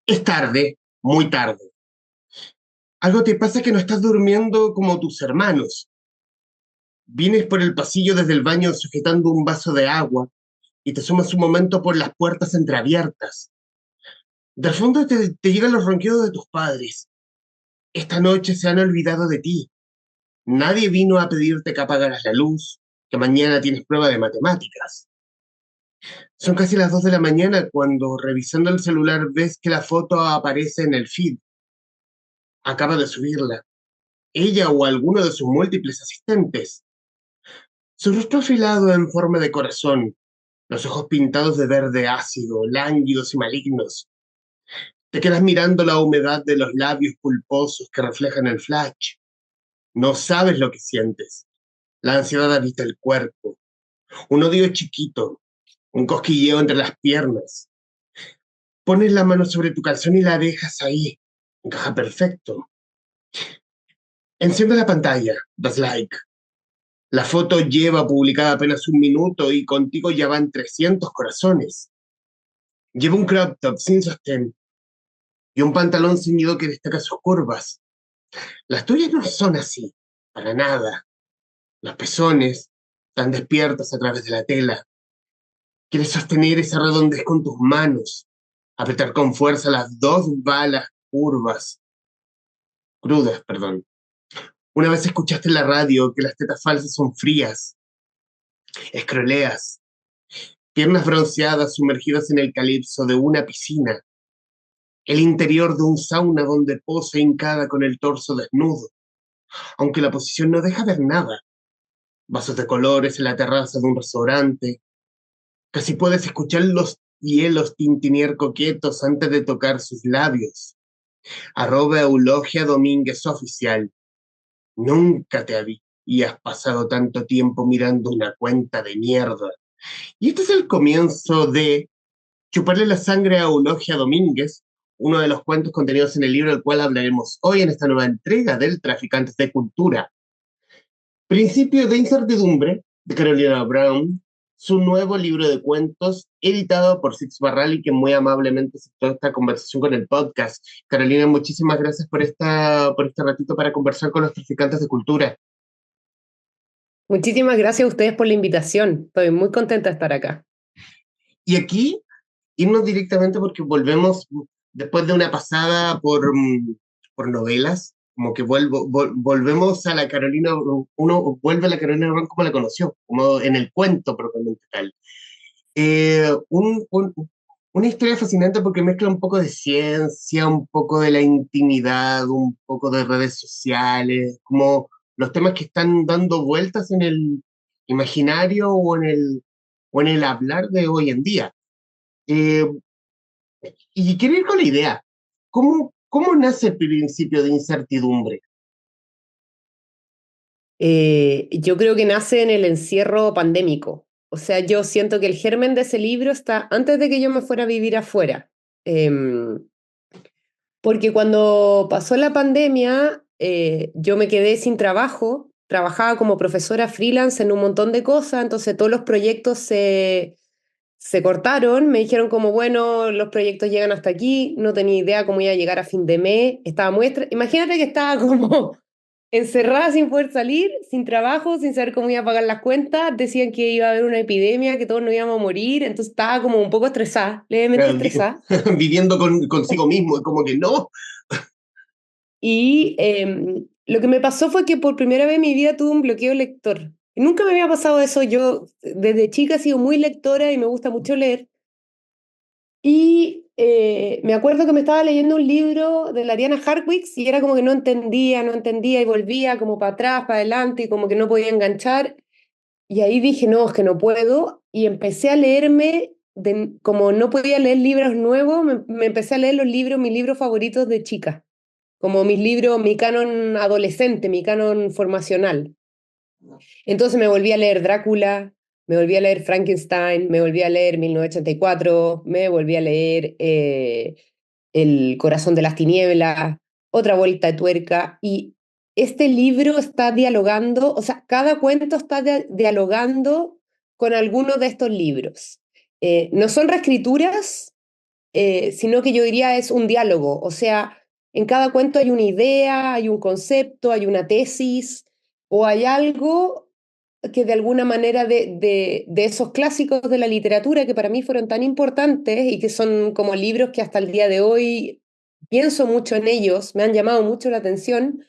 Es tarde, muy tarde. Algo te pasa que no estás durmiendo como tus hermanos. Vienes por el pasillo desde el baño sujetando un vaso de agua y te asomas un momento por las puertas entreabiertas. Del fondo te llegan los ronquidos de tus padres. Esta noche se han olvidado de ti. Nadie vino a pedirte que apagaras la luz, que mañana tienes prueba de matemáticas. Son casi las 2 de la mañana cuando, revisando el celular, ves que la foto aparece en el feed. Acaba de subirla. Ella o alguno de sus múltiples asistentes. Su rostro afilado en forma de corazón, los ojos pintados de verde ácido, lánguidos y malignos. Te quedas mirando la humedad de los labios pulposos que reflejan el flash. No sabes lo que sientes. La ansiedad habita el cuerpo. Un odio chiquito, un cosquilleo entre las piernas. Pones la mano sobre tu calzón y la dejas ahí. Encaja perfecto. Enciende la pantalla. Das like. La foto lleva publicada apenas un minuto y contigo ya van 300 corazones. Lleva un crop top sin sostén y un pantalón ceñido que destaca sus curvas. Las tuyas no son así, para nada. Los pezones están despiertos a través de la tela. Quieres sostener esa redondez con tus manos, apretar con fuerza las dos balas crudas, perdón. Una vez escuchaste en la radio que las tetas falsas son frías, escroleas, piernas bronceadas sumergidas en el calipso de una piscina, el interior de un sauna donde posa hincada con el torso desnudo, aunque la posición no deja ver nada. Vasos de colores en la terraza de un restaurante, casi puedes escuchar los hielos tintinear coquetos antes de tocar sus labios. @Eulogia Domínguez Oficial. Nunca te habías pasado tanto tiempo mirando una cuenta de mierda. Y este es el comienzo de Chuparle la sangre a Eulogia Domínguez, uno de los cuentos contenidos en el libro del cual hablaremos hoy en esta nueva entrega del Traficantes de Cultura. Principio de incertidumbre, de Carolina Brown, su nuevo libro de cuentos, editado por Six Barral y que muy amablemente aceptó esta conversación con el podcast. Carolina, muchísimas gracias por este ratito para conversar con los traficantes de cultura. Muchísimas gracias a ustedes por la invitación. Estoy muy contenta de estar acá. Y aquí, irnos directamente porque volvemos después de una pasada por novelas, como que volvemos a la Carolina, uno vuelve a la Carolina Brown como la conoció, como en el cuento propiamente tal. Eh, un- un- una historia fascinante porque mezcla un poco de ciencia, un poco de la intimidad, un poco de redes sociales, como los temas que están dando vueltas en el imaginario o en el hablar de hoy en día. Eh, y quiero ir con la idea. ¿Cómo nace el principio de incertidumbre? Yo creo que nace en el encierro pandémico. O sea, yo siento que el germen de ese libro está antes de que yo me fuera a vivir afuera. Em, Porque cuando pasó la pandemia, yo me quedé sin trabajo. Trabajaba como profesora freelance en un montón de cosas, entonces todos los proyectos se cortaron. Me dijeron como, bueno, los proyectos llegan hasta aquí. No tenía idea cómo iba a llegar a fin de mes. Estaba Imagínate que estaba como encerrada sin poder salir, sin trabajo, sin saber cómo iba a pagar las cuentas. Decían que iba a haber una epidemia, que todos nos íbamos a morir. Entonces estaba como un poco estresada, levemente Eh, vi- estresada. Viviendo consigo mismo, como que no. Y lo que me pasó fue que por primera vez en mi vida tuve un bloqueo lector. Nunca me había pasado eso. Yo desde chica he sido muy lectora y me gusta mucho leer. Y me acuerdo que me estaba leyendo un libro de la Ariana Hartwig y era como que no entendía y volvía como para atrás, para adelante y como que no podía enganchar. Y ahí dije, no, es que no puedo. Y empecé a leerme, como no podía leer libros nuevos, me empecé a leer los libros, mis libros favoritos de chica, como mis libros, mi canon adolescente, mi canon formacional. Entonces me volví a leer Drácula, me volví a leer Frankenstein, me volví a leer 1984, me volví a leer El corazón de las tinieblas, Otra vuelta de tuerca, y este libro está dialogando, o sea, cada cuento está dialogando con alguno de estos libros. No son reescrituras, sino que yo diría es un diálogo. O sea, en cada cuento hay una idea, hay un concepto, hay una tesis o hay algo que de alguna manera de esos clásicos de la literatura que para mí fueron tan importantes y que son como libros que hasta el día de hoy pienso mucho en ellos, me han llamado mucho la atención,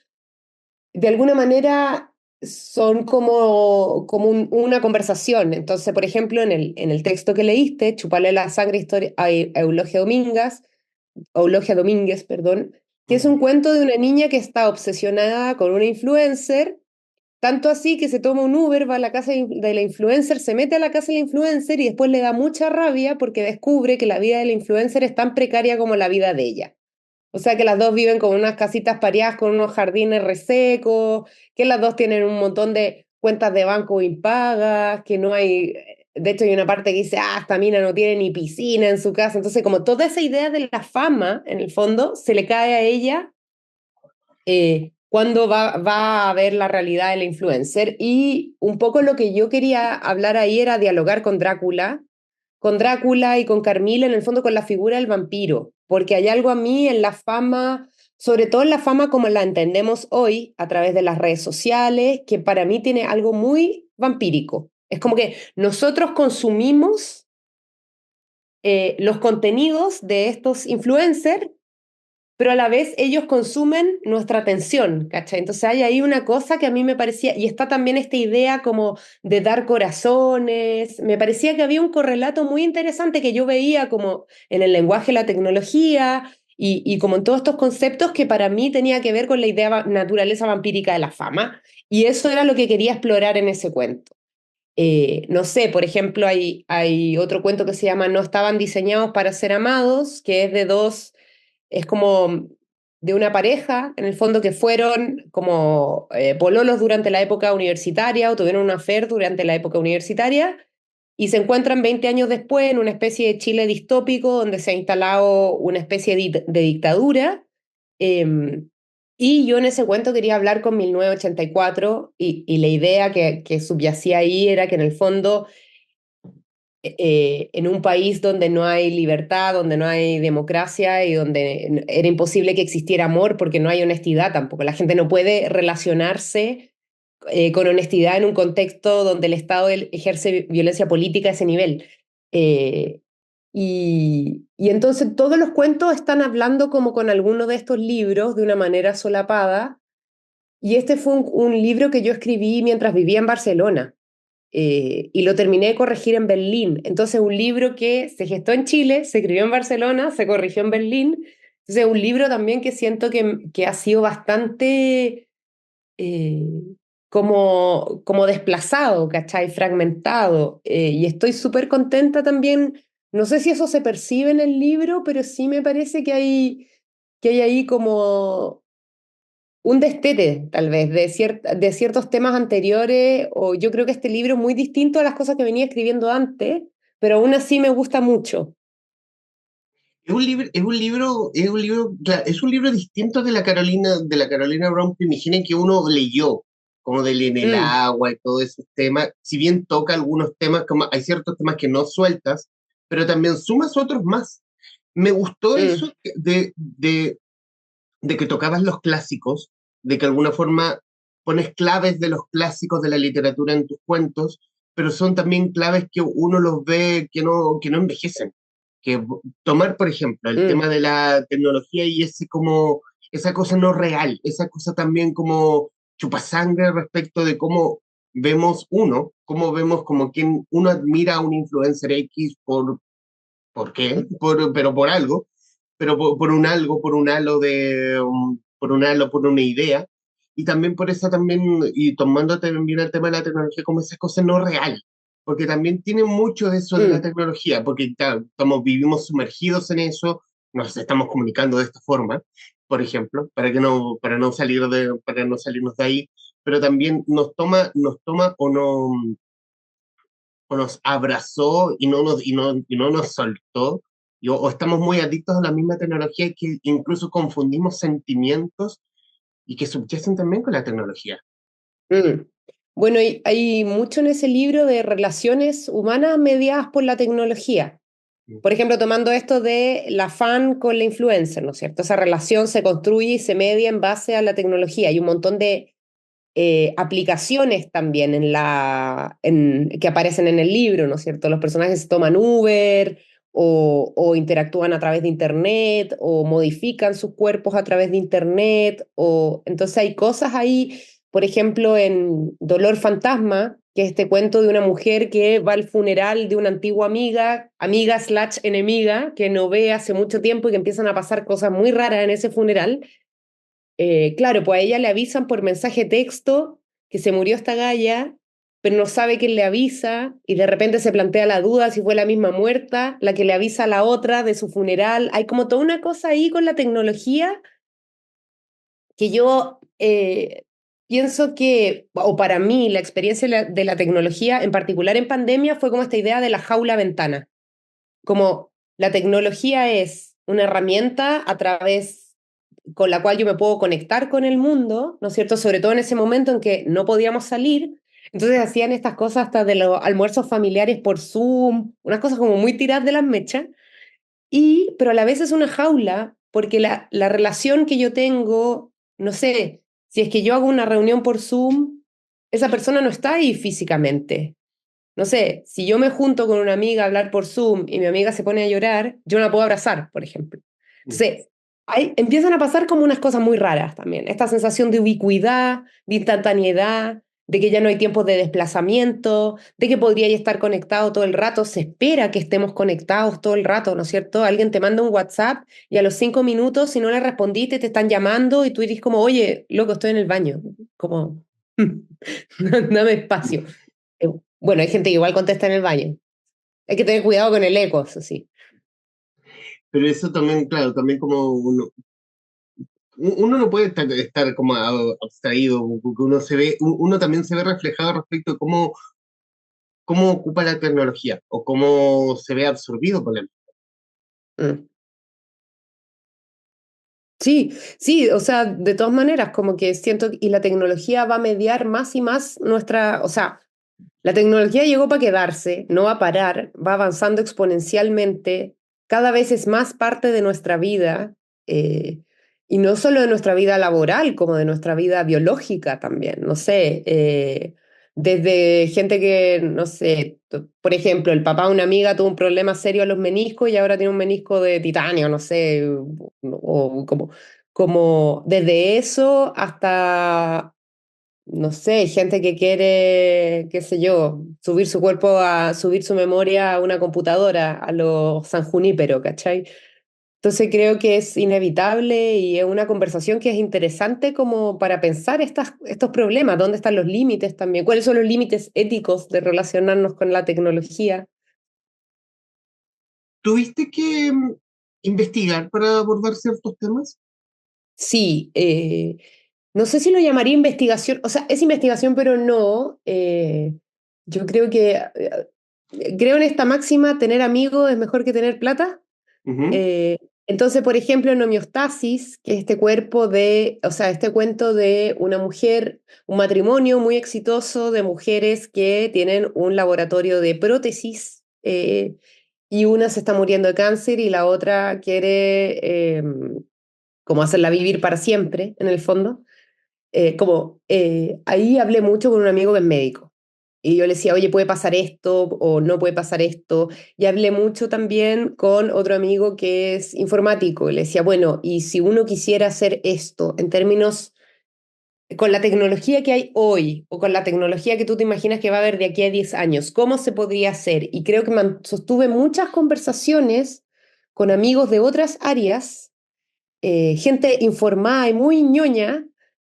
de alguna manera son una conversación. Entonces, por ejemplo, en el texto que leíste, Chuparle la sangre historia, a Eulogia Domínguez, perdón, que es un cuento de una niña que está obsesionada con una influencer, tanto así que se toma un Uber, va a la casa de la influencer, se mete a la casa de la influencer y después le da mucha rabia porque descubre que la vida de la influencer es tan precaria como la vida de ella. O sea que las dos viven con unas casitas pareadas, con unos jardines resecos, que las dos tienen un montón de cuentas de banco impagas, que no hay, de hecho hay una parte que dice, ah, esta mina no tiene ni piscina en su casa. Entonces como toda esa idea de la fama, en el fondo, se le cae a ella cuando va a ver la realidad de la influencer. Y un poco lo que yo quería hablar ahí era dialogar con Drácula y con Carmila, en el fondo con la figura del vampiro, porque hay algo a mí en la fama, sobre todo en la fama como la entendemos hoy a través de las redes sociales, que para mí tiene algo muy vampírico. Es como que nosotros consumimos los contenidos de estos influencers, pero a la vez ellos consumen nuestra atención, ¿cachai? Entonces hay ahí una cosa que a mí me parecía, y está también esta idea como de dar corazones, me parecía que había un correlato muy interesante que yo veía como en el lenguaje de la tecnología y como en todos estos conceptos que para mí tenía que ver con la idea naturaleza vampírica de la fama, y eso era lo que quería explorar en ese cuento. No sé, por ejemplo, hay otro cuento que se llama No estaban diseñados para ser amados, que es de dos, es como de una pareja, en el fondo, que fueron como pololos durante la época universitaria o tuvieron una affair durante la época universitaria y se encuentran 20 años después en una especie de Chile distópico donde se ha instalado una especie de dictadura. eh, y yo en ese cuento quería hablar con 1984 y la idea que subyacía ahí era que en el fondo en un país donde no hay libertad, donde no hay democracia y donde era imposible que existiera amor porque no hay honestidad tampoco. La gente no puede relacionarse con honestidad en un contexto donde el Estado ejerce violencia política a ese nivel. Eh, y entonces todos los cuentos están hablando como con alguno de estos libros de una manera solapada. Y este fue un libro que yo escribí mientras vivía en Barcelona y lo terminé de corregir en Berlín. Entonces, un libro que se gestó en Chile, se escribió en Barcelona, se corrigió en Berlín. Entonces, un libro también que siento que ha sido bastante eh, como desplazado, ¿cachai? Fragmentado. Y estoy súper contenta también. No sé si eso se percibe en el libro, pero sí me parece que hay ahí como un destete, tal vez, de ciertos temas anteriores, o yo creo que este libro es muy distinto a las cosas que venía escribiendo antes, pero aún así me gusta mucho. Es un libro distinto de la Carolina Brown primigenia que uno leyó, como de En el Mm, agua y todos esos temas. Si bien toca algunos temas, como hay ciertos temas que no sueltas, pero también sumas otros más. Me gustó mm, eso de que tocabas los clásicos, de que de alguna forma pones claves de los clásicos de la literatura en tus cuentos, pero son también claves que uno los ve que no envejecen. Tomar, por ejemplo, el mm, tema de la tecnología y esa cosa no real, esa cosa también como chupasangre respecto de cómo vemos como quien uno admira a un influencer X ¿por qué? Pero por algo, pero por un algo, por un halo por un halo, por una idea, y también por eso también, y tomando también el tema de la tecnología como esa cosa no real, porque también tiene mucho de eso de la mm, tecnología, porque claro, vivimos sumergidos en eso, nos estamos comunicando de esta forma, por ejemplo, para no salirnos de ahí, pero también nos toma o nos abrazó y no nos soltó, o estamos muy adictos a la misma tecnología que incluso confundimos sentimientos y que subyacen también con la tecnología. mm. Bueno, hay mucho en ese libro de relaciones humanas mediadas por la tecnología. Por ejemplo, tomando esto de la fan con la influencer, ¿no es cierto? Esa relación se construye y se media en base a la tecnología. Hay un montón de aplicaciones también que aparecen en el libro, ¿no es cierto? Los personajes toman Uber o interactúan a través de Internet o modifican sus cuerpos a través de Internet. Entonces hay cosas ahí, por ejemplo, en Dolor Fantasma, que es este cuento de una mujer que va al funeral de una antigua amiga, amiga slash enemiga, que no ve hace mucho tiempo y que empiezan a pasar cosas muy raras en ese funeral. Claro, pues a ella le avisan por mensaje texto que se murió esta galla, pero no sabe quién le avisa y de repente se plantea la duda si fue la misma muerta, la que le avisa a la otra de su funeral. Hay como toda una cosa ahí con la tecnología que yo pienso que, o para mí, la experiencia de la tecnología, en particular en pandemia, fue como esta idea de la jaula-ventana. Como la tecnología es una herramienta a través con la cual yo me puedo conectar con el mundo, ¿no es cierto? Sobre todo en ese momento en que no podíamos salir. Entonces hacían estas cosas hasta de los almuerzos familiares por Zoom, unas cosas como muy tiradas de las mechas, pero a la vez es una jaula, porque la relación que yo tengo, no sé, si es que yo hago una reunión por Zoom, esa persona no está ahí físicamente. No sé, si yo me junto con una amiga a hablar por Zoom y mi amiga se pone a llorar, yo no la puedo abrazar, por ejemplo. Entonces, ahí empiezan a pasar como unas cosas muy raras también. Esta sensación de ubicuidad, de instantaneidad, de que ya no hay tiempos de desplazamiento, de que podría estar conectado todo el rato. Se espera que estemos conectados todo el rato, ¿no es cierto? Alguien te manda un WhatsApp y a los 5 minutos, si no le respondiste, te están llamando y tú dices como, oye, loco, estoy en el baño. Como, dame espacio. Eh, Bueno, hay gente que igual contesta en el baño. Hay que tener cuidado con el eco, eso sí. Pero eso también, claro, también como uno no puede estar como abstraído, porque uno se ve, uno también se ve reflejado respecto a cómo ocupa la tecnología o cómo se ve absorbido por él. Mm. Sí, sí, o sea, de todas maneras, como que siento, y la tecnología va a mediar más y más nuestra, o sea, la tecnología llegó para quedarse, no va a parar, va avanzando exponencialmente, cada vez es más parte de nuestra vida, eh, y no solo de nuestra vida laboral, como de nuestra vida biológica también, no sé, desde gente que, no sé, por ejemplo, el papá de una amiga tuvo un problema serio a los meniscos y ahora tiene un menisco de titanio, no sé, o como desde eso hasta no sé, gente que quiere, qué sé yo, subir su cuerpo subir su memoria a una computadora, a lo San Junípero, ¿cachai? Entonces creo que es inevitable y es una conversación que es interesante como para pensar estos problemas, dónde están los límites también, cuáles son los límites éticos de relacionarnos con la tecnología. ¿Tuviste que investigar para abordar ciertos temas? Sí, no sé si lo llamaría investigación, o sea, es investigación, pero no. Yo creo que creo en esta máxima, tener amigos es mejor que tener plata. Ujú. Eh, entonces, por ejemplo, en homeostasis, que es este cuerpo de, o sea, este cuento de una mujer, un matrimonio muy exitoso de mujeres que tienen un laboratorio de prótesis, y una se está muriendo de cáncer y la otra quiere como hacerla vivir para siempre, en el fondo. Ahí hablé mucho con un amigo que es médico. Y yo le decía, oye, puede pasar esto o no puede pasar esto. Y hablé mucho también con otro amigo que es informático. Y le decía, bueno, y si uno quisiera hacer esto en términos, con la tecnología que hay hoy o con la tecnología que tú te imaginas que va a haber de aquí a 10 años, ¿cómo se podría hacer? Y creo que sostuve muchas conversaciones con amigos de otras áreas, gente informada y muy ñoña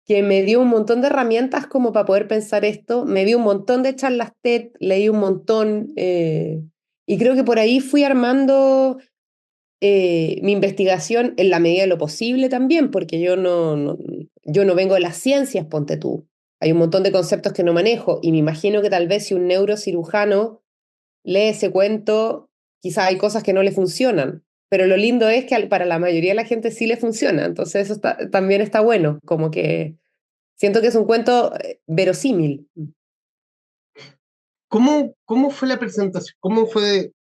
que me dio un montón de herramientas como para poder pensar esto. Me vi un montón de charlas TED, leí un montón, y creo que por ahí fui armando mi investigación en la medida de lo posible también, porque yo no vengo de las ciencias, ponte tú. Hay un montón de conceptos que no manejo y me imagino que tal vez si un neurocirujano lee ese cuento, quizás hay cosas que no le funcionan, pero lo lindo es que para la mayoría de la gente sí le funciona, entonces eso también está bueno, como que siento que es un cuento verosímil. ¿Cómo fue la presentación? ¿Cómo fue?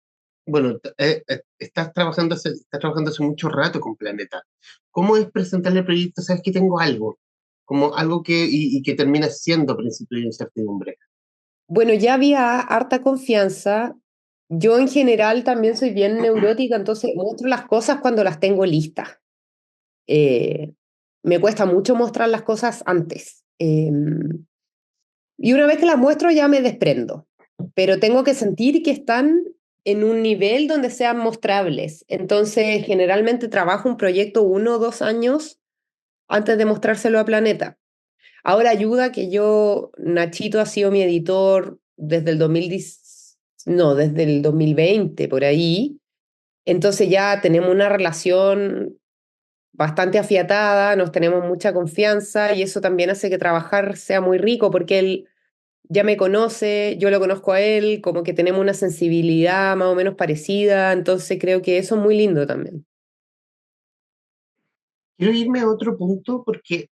Bueno, estás trabajando hace mucho rato con Planeta. ¿Cómo es presentarle el proyecto? Sabes que tengo algo, como algo y que termina siendo principio de incertidumbre. Bueno, ya había harta confianza. Yo en general también soy bien neurótica, entonces muestro las cosas cuando las tengo listas. Eh, Me cuesta mucho mostrar las cosas antes. Y una vez que las muestro ya me desprendo, pero tengo que sentir que están en un nivel donde sean mostrables. Entonces, generalmente trabajo un proyecto 1 o 2 años antes de mostrárselo a Planeta. Ahora ayuda que Nachito ha sido mi editor desde el 2010, no, desde el 2020, por ahí. Entonces ya tenemos una relación bastante afiatada, nos tenemos mucha confianza y eso también hace que trabajar sea muy rico porque él ya me conoce, yo lo conozco a él, como que tenemos una sensibilidad más o menos parecida, entonces creo que eso es muy lindo también. Quiero irme a otro punto porque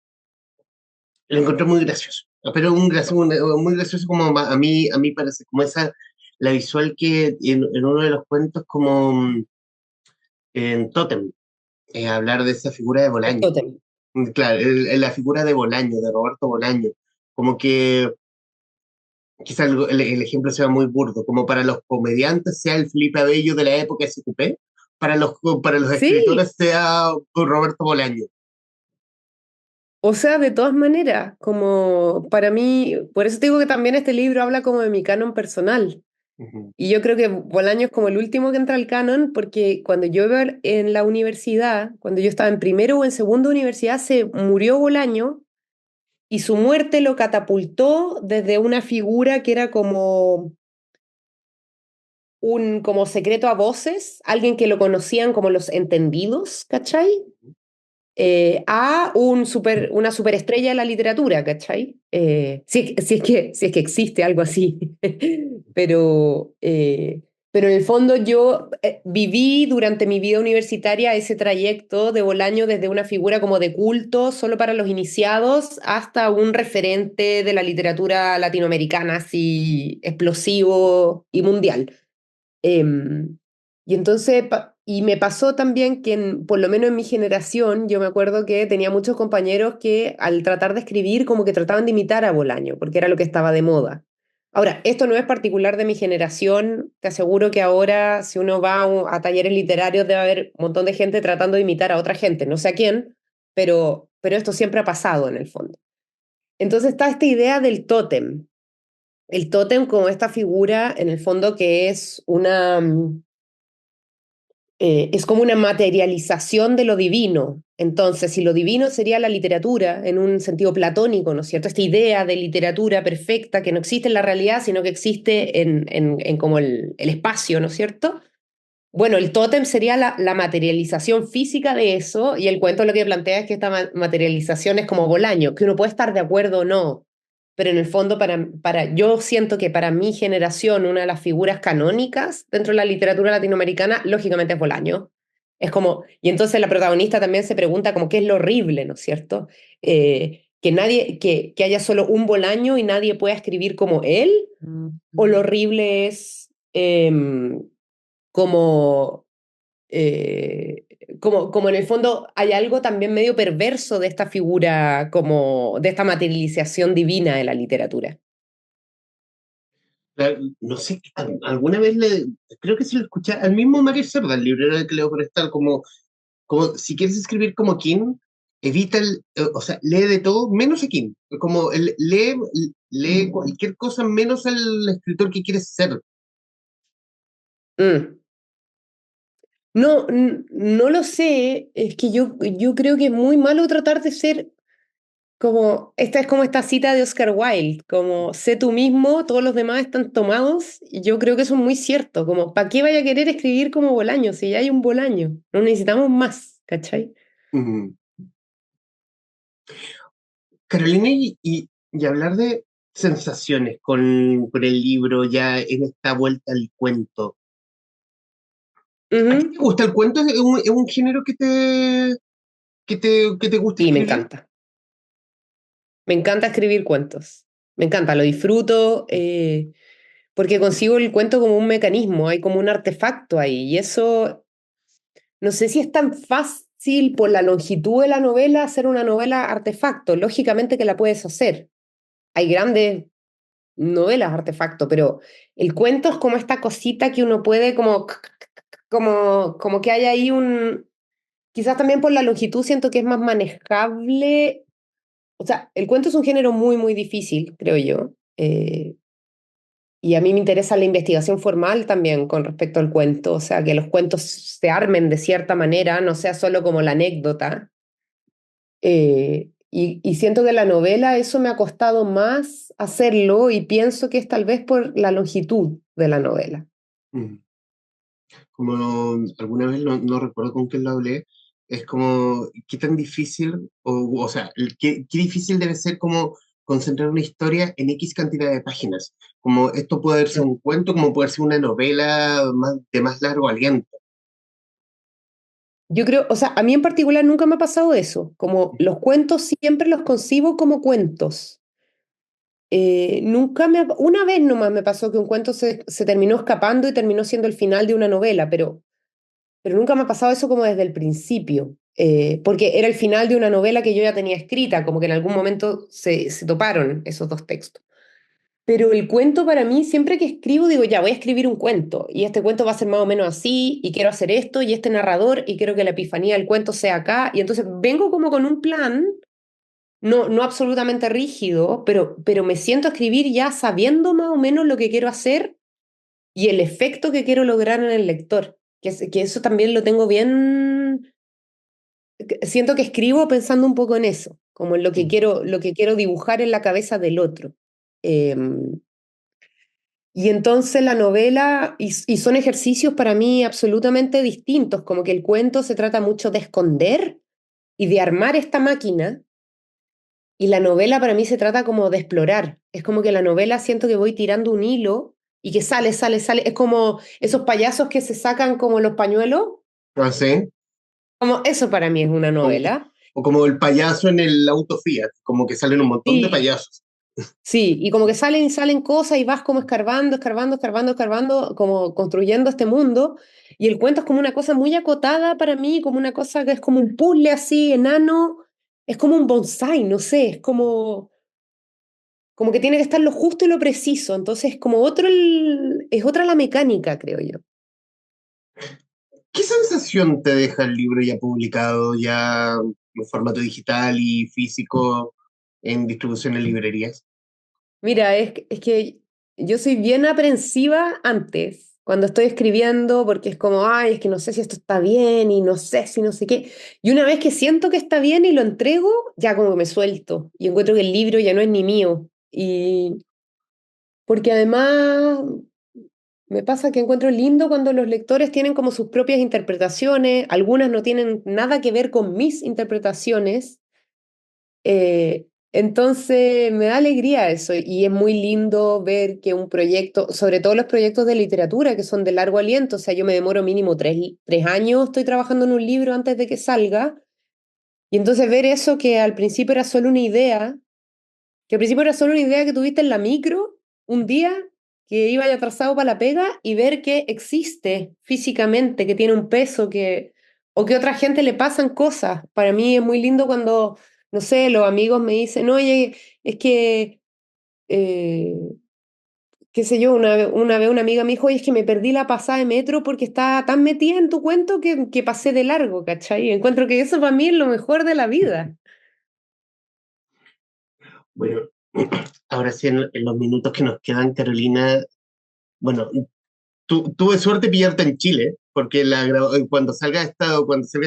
lo encontré muy gracioso, pero muy gracioso como a mí parece, como esa, la visual que en uno de los cuentos como en Totem, hablar de esa figura de El Bolaño. tótem. Claro, la figura de Bolaño, de Roberto Bolaño, como que quizá el ejemplo sea muy burdo, como para los comediantes sea el Felipe Abello de la época SQP, para los Sí, escritores sea Roberto Bolaño. o sea, de todas maneras, como para mí, por eso te digo que también este libro habla como de mi canon personal. Ujú. Y yo creo que Bolaño es como el último que entra al canon, porque cuando yo iba en la universidad, cuando yo estaba en primero o en segundo universidad, se murió Bolaño y su muerte lo catapultó desde una figura que era como un como secreto a voces, alguien que lo conocían como los entendidos, ¿cachai? A una superestrella de la literatura, ¿cachai? Si es que existe algo así. Pero, eh, pero en el fondo yo viví durante mi vida universitaria ese trayecto de Bolaño desde una figura como de culto solo para los iniciados hasta un referente de la literatura latinoamericana así explosivo y mundial. Em, y entonces, y me pasó también que por lo menos en mi generación, yo me acuerdo que tenía muchos compañeros que al tratar de escribir como que trataban de imitar a Bolaño, porque era lo que estaba de moda. Ahora, esto no es particular de mi generación, te aseguro que ahora si uno va a talleres literarios debe haber un montón de gente tratando de imitar a otra gente, no sé a quién, pero esto siempre ha pasado en el fondo. Entonces está esta idea del tótem. El tótem como esta figura en el fondo que es es como una materialización de lo divino. Entonces, si lo divino sería la literatura en un sentido platónico, ¿no es cierto? Esta idea de literatura perfecta que no existe en la realidad, sino que existe en como el espacio, ¿no es cierto? Bueno, el tótem sería la materialización física de eso, y el cuento lo que plantea es que esta materialización es como Bolaño, que uno puede estar de acuerdo o no, pero en el fondo yo siento que para mi generación una de las figuras canónicas dentro de la literatura latinoamericana, lógicamente es Bolaño. Es como, y entonces la protagonista también se pregunta como qué es lo horrible, ¿no es cierto? Que haya solo un Bolaño y nadie pueda escribir como él, o lo horrible es como, eh, como en el fondo hay algo también medio perverso de esta figura, como de esta materialización divina de la literatura. No sé, alguna vez creo que se lo escuché al mismo Mario Cerda, el librero de Cleo Forestal, como si quieres escribir como King, evita o sea, lee de todo menos a King, como lee cualquier cosa menos al escritor que quieres ser. Mm. No, no lo sé, es que yo creo que es muy malo tratar de ser como, esta es como esta cita de Oscar Wilde, como sé tú mismo, todos los demás están tomados, y yo creo que eso es muy cierto, como, ¿para qué vaya a querer escribir como Bolaño si ya hay un Bolaño? No necesitamos más, ¿cachai? Mm. Carolina, y hablar de sensaciones con el libro ya en esta vuelta al cuento. ¿A ti te Ujú. gusta el cuento? Es un género que te gusta Sí, me escribir? encanta. Me encanta escribir cuentos. Me encanta, lo disfruto. porque consigo el cuento como un mecanismo, hay como un artefacto ahí, y eso no sé si es tan fácil por la longitud de la novela hacer una novela artefacto. Lógicamente que la puedes hacer. Hay grandes novelas artefacto, pero el cuento es como esta cosita que uno puede como que hay ahí un... Quizás también por la longitud siento que es más manejable. O sea, el cuento es un género muy, muy difícil, creo yo. Y a mí me interesa la investigación formal también con respecto al cuento, o sea, que los cuentos se armen de cierta manera, no sea solo como la anécdota. Y siento que la novela eso me ha costado más hacerlo y pienso que es tal vez por la longitud de la novela. Mm. Como alguna vez no recuerdo con quién lo hablé, es como, qué tan difícil, o sea, qué difícil debe ser como concentrar una historia en X cantidad de páginas. Como esto puede ser un cuento, como puede ser una novela de más largo aliento. Yo creo, o sea, a mí en particular nunca me ha pasado eso, como los cuentos siempre los concibo como cuentos. Una vez nomás me pasó que un cuento se terminó escapando y terminó siendo el final de una novela, pero nunca me ha pasado eso como desde el principio, porque era el final de una novela que yo ya tenía escrita, como que en algún momento se toparon esos dos textos. Pero el cuento para mí, siempre que escribo, digo, ya, voy a escribir un cuento, y este cuento va a ser más o menos así, y quiero hacer esto, y este narrador, y quiero que la epifanía del cuento sea acá, y entonces vengo como con un plan, no absolutamente rígido, pero me siento a escribir ya sabiendo más o menos lo que quiero hacer y el efecto que quiero lograr en el lector, que eso también lo tengo bien, siento que escribo pensando un poco en eso, como en lo que quiero dibujar en la cabeza del otro. Y entonces la novela, y son ejercicios para mí absolutamente distintos, como que el cuento se trata mucho de esconder y de armar esta máquina, y la novela para mí se trata como de explorar. Es como que la novela siento que voy tirando un hilo y que sale, sale, sale. Es como esos payasos que se sacan como los pañuelos, ¿No sé? como eso para mí es una novela. O como el payaso en el auto Fiat, como que salen un montón de Sí, payasos. sí, y como que salen y salen cosas y vas como escarbando, escarbando, escarbando, escarbando, como construyendo este mundo. Y el cuento es como una cosa muy acotada para mí, como una cosa que es como un puzzle así, enano. Es como un bonsai, no sé, es como que tiene que estar lo justo y lo preciso. Entonces, como es otra la mecánica, creo yo. ¿Qué sensación te deja el libro ya publicado, ya en formato digital y físico, en distribución en librerías? Mira, es que yo soy bien aprensiva antes, cuando estoy escribiendo, porque es como, ay, es que no sé si esto está bien y no sé si no sé qué. Y una vez que siento que está bien y lo entrego, ya como que me suelto y encuentro que el libro ya no es ni mío. Y porque además me pasa que encuentro lindo cuando los lectores tienen como sus propias interpretaciones, algunas no tienen nada que ver con mis interpretaciones. Entonces me da alegría eso y es muy lindo ver que un proyecto, sobre todo los proyectos de literatura que son de largo aliento, o sea, yo me demoro mínimo 3 años, estoy trabajando en un libro antes de que salga, y entonces ver eso que al principio era solo una idea, que al principio era solo una idea que tuviste en la micro un día, que iba ya atrasado para la pega, y ver que existe físicamente, que tiene un peso, o que a otra gente le pasan cosas. Para mí es muy lindo cuando, no sé, los amigos me dicen, oye, es que, eh, qué sé yo, una vez una amiga me dijo, oye, es que me perdí la pasada de metro porque estaba tan metida en tu cuento que pasé de largo, ¿cachai? Y encuentro que eso para mí es lo mejor de la vida. Bueno, ahora sí, en los minutos que nos quedan, Carolina, bueno, tuve suerte de pillarte en Chile, porque cuando salga esta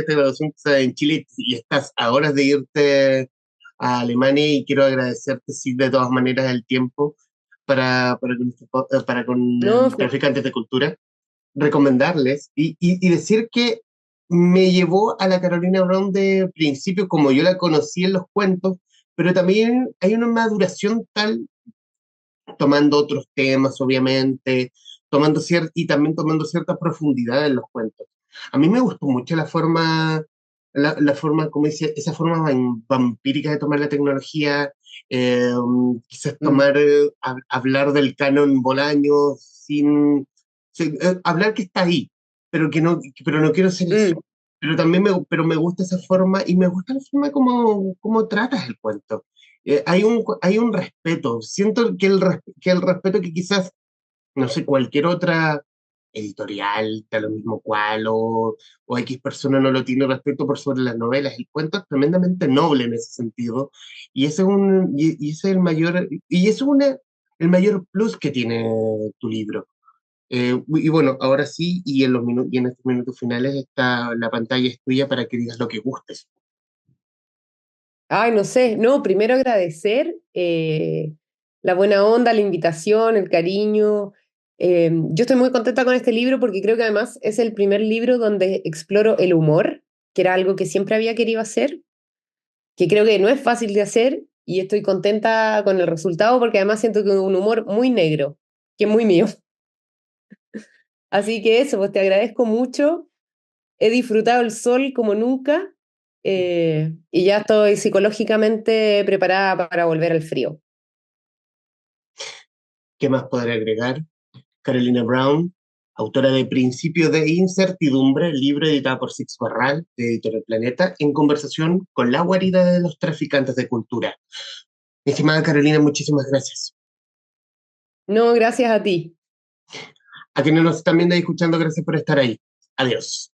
grabación estás en Chile y estás a horas de irte a Alemania y quiero agradecerte, sí, de todas maneras el tiempo para con No, traficantes de cultura, recomendarles y decir que me llevó a la Carolina Brown de principio como yo la conocí en los cuentos, pero también hay una maduración tal tomando otros temas, obviamente, y también tomando cierta profundidad en los cuentos. A mí me gustó mucho la forma, como dice, esa forma vampírica de tomar la tecnología, eh, quizás Mm, tomar, hablar del canon Bolaño hablar que está ahí, pero no quiero ser eso. mm. Pero también pero me gusta esa forma y me gusta la forma como tratas el cuento. Hay un respeto, siento que que el respeto que quizás no sé, cualquier otra editorial, da lo mismo cual, o X persona no lo tiene respeto por sobre las novelas. El cuento es tremendamente noble en ese sentido, y ese es el mayor, y eso es el mayor plus que tiene tu libro. Y bueno, ahora sí, y en estos minutos finales está la pantalla es tuya para que digas lo que gustes. Ay, no sé, no, primero agradecer la buena onda, la invitación, el cariño. Yo estoy muy contenta con este libro porque creo que además es el primer libro donde exploro el humor, que era algo que siempre había querido hacer, que creo que no es fácil de hacer y estoy contenta con el resultado porque además siento que es un humor muy negro, que es muy mío. Así que eso, pues te agradezco mucho. He disfrutado el sol como nunca y ya estoy psicológicamente preparada para volver al frío. ¿Qué más podré agregar? Carolina Brown, autora de Principio de Incertidumbre, libro editado por Six Barral, de Editorial Planeta, en conversación con la guarida de los traficantes de cultura. Mi estimada Carolina, muchísimas gracias. No, gracias a ti. A quienes nos están viendo y escuchando, gracias por estar ahí. Adiós.